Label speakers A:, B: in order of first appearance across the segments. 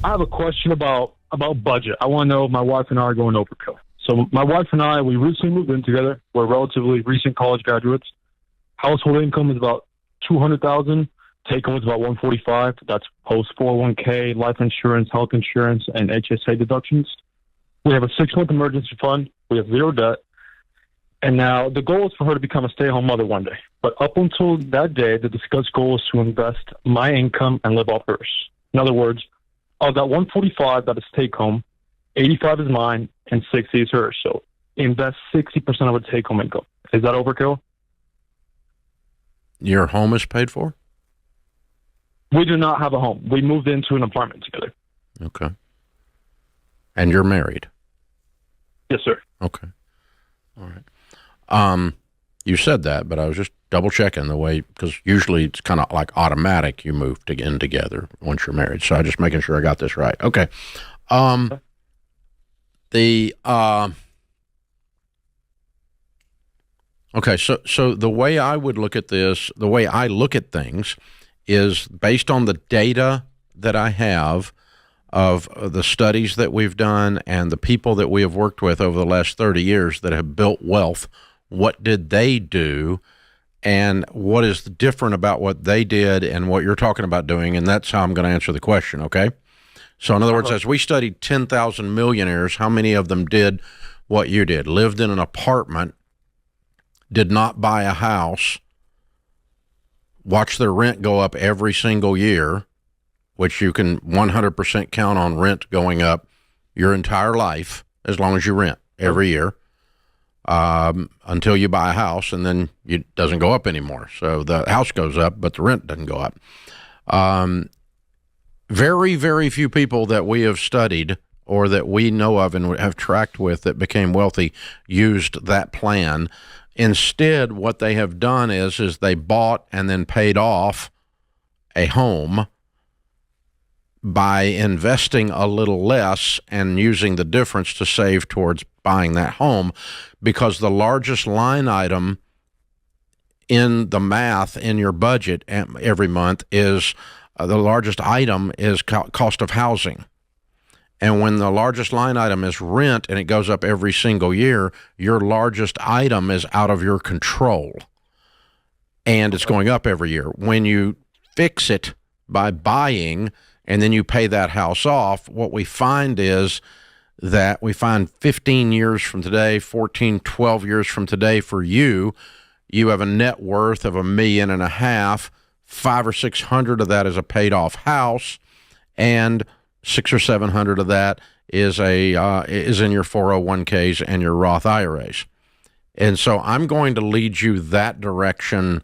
A: I have a question about budget. I want to know if my wife and I are going overkill. So my wife and I, we recently moved in together. We're relatively recent college graduates. Household income is about $200,000. Take home is about $145,000. That's post 401k, life insurance, health insurance, and HSA deductions. We have a 6-month emergency fund. We have zero debt. And now the goal is for her to become a stay-at-home mother one day. But up until that day, the discussed goal is to invest my income and live off hers. In other words, of that $145,000 that is take-home, $85,000 is mine and $60,000 is hers. So invest 60% of her take-home income. Is that overkill?
B: Your home is paid for?
A: We do not have a home. We moved into an apartment together.
B: Okay. And you're married?
A: Yes, sir.
B: Okay. All right. You said that, but I was just double checking the way, because usually it's kind of like automatic. You move in together once you're married. So I'm just making sure I got this right. Okay. Okay. So the way I would look at this, the way I look at things is based on the data that I have of the studies that we've done and the people that we have worked with over the last 30 years that have built wealth. What did they do, and what is different about what they did and what you're talking about doing? And that's how I'm going to answer the question, okay? So in other words, as we studied 10,000 millionaires, how many of them did what you did? Lived in an apartment, did not buy a house, watched their rent go up every single year, which you can 100% count on rent going up your entire life as long as you rent every year. Until you buy a house, and then it doesn't go up anymore. So the house goes up, but the rent doesn't go up. Very, very few people that we have studied or that we know of and have tracked with that became wealthy used that plan. Instead, what they have done is they bought and then paid off a home by investing a little less and using the difference to save towards buying that home, because the largest line item in the math in your budget every month is the largest item is cost of housing. And when the largest line item is rent and it goes up every single year, your largest item is out of your control and it's going up every year. When you fix it by buying and then you pay that house off, what we find is that we find 15 years from today, 14, 12 years from today for you, you have a net worth of $1.5 million, 500 or 600 of that is a paid off house, and 600 or 700 of that is in your 401ks and your Roth IRAs. And so I'm going to lead you that direction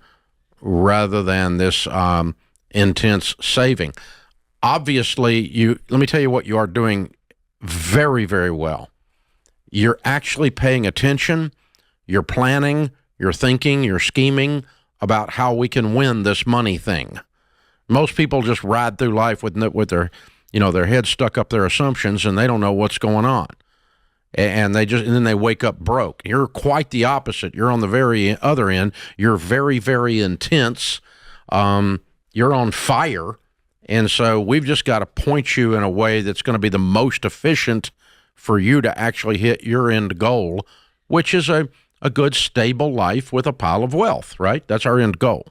B: rather than this intense saving. Obviously, let me tell you what you are doing very, very well. You're actually paying attention, you're planning, you're thinking, you're scheming about how we can win this money thing. Most people just ride through life with their, their head stuck up their assumptions, and they don't know what's going on. And then they wake up broke. You're quite the opposite. You're on the very other end. You're very, very intense. You're on fire. And so we've just got to point you in a way that's going to be the most efficient for you to actually hit your end goal, which is a good, stable life with a pile of wealth, right? That's our end goal.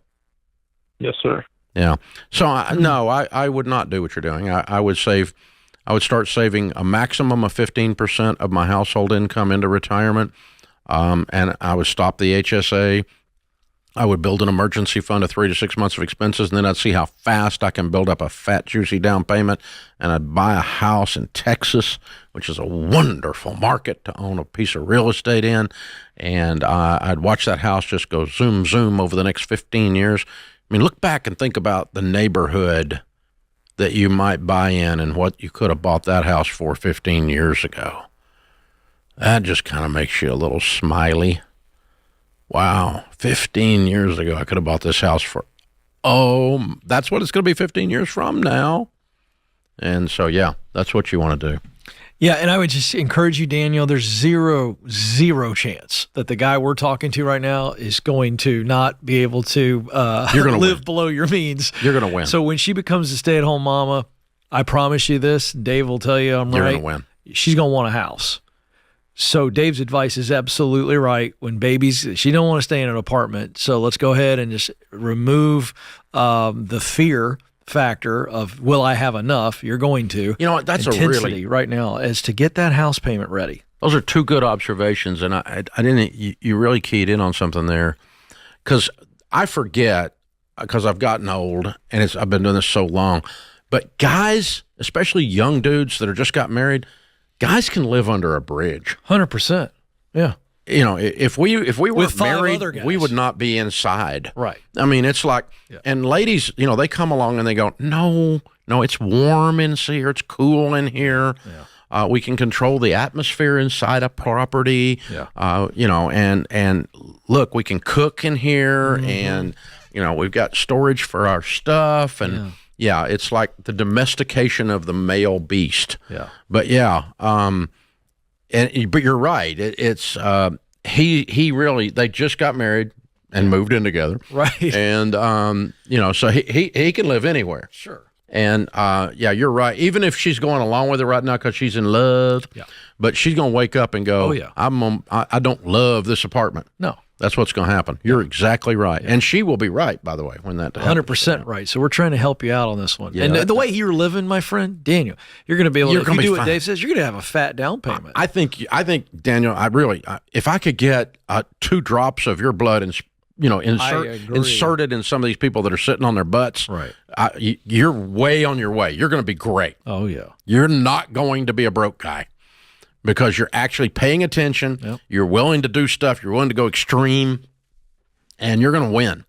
A: Yes, sir.
B: Yeah. So, I would not do what you're doing. I would start saving a maximum of 15% of my household income into retirement, and I would stop the HSA. I would build an emergency fund of 3 to 6 months of expenses, and then I'd see how fast I can build up a fat, juicy down payment, and I'd buy a house in Texas, which is a wonderful market to own a piece of real estate in, and I'd watch that house just go zoom, zoom over the next 15 years. I mean, look back and think about the neighborhood that you might buy in and what you could have bought that house for 15 years ago. That just kind of makes you a little smiley. Wow, 15 years ago, I could have bought this house for, that's what it's going to be 15 years from now. And so, yeah, that's what you want to do.
C: Yeah, and I would just encourage you, Daniel, there's zero chance that the guy we're talking to right now is going to not be able to live below your means.
B: You're going to win.
C: So when she becomes a stay-at-home mama, I promise you this. Dave will tell you I'm
B: You're
C: right.
B: going to win.
C: She's going to want a house. So Dave's advice is absolutely right. When babies, she don't want to stay in an apartment. So let's go ahead and just remove the fear factor of, will I have enough? You're going to.
B: You know what? That's
C: intensity
B: a really
C: right now is to get that house payment ready.
B: Those are two good observations, and I didn't. You really keyed in on something there, because I forget, because I've gotten old and I've been doing this so long. But guys, especially young dudes that are just got married, guys can live under a bridge.
C: 100%. Yeah.
B: You know, if we weren't married,
C: other guys,
B: we would not be inside.
C: Right.
B: I mean, it's like, and ladies, you know, they come along and they go, no, it's warm in here, it's cool in here.
C: Yeah.
B: We can control the atmosphere inside a property.
C: Yeah.
B: You know, and look, we can cook in here, and you know, we've got storage for our stuff, and it's like the domestication of the male beast.
C: Yeah.
B: But but you're right. It's he really, they just got married and moved in together.
C: Right.
B: And you know, so he can live anywhere.
C: Sure.
B: And you're right. Even if she's going along with it right now because she's in love, but she's going to wake up and go, I don't love this apartment.
C: No.
B: That's what's going to happen. You're exactly right. Yeah. And she will be right, by the way, when that happens.
C: 100% right. So we're trying to help you out on this one.
B: Yeah,
C: and the way you're living, my friend, Daniel, you're going to be able to, if you do what Dave says, you're going to have a fat down payment.
B: I think, Daniel, if I could get 2 drops of your blood and, you know, inserted in some of these people that are sitting on their butts,
C: right?
B: You're way on your way. You're going to be great.
C: Oh, yeah.
B: You're not going to be a broke guy, because you're actually paying attention. Yep. You're willing to do stuff. You're willing to go extreme, and you're going to win.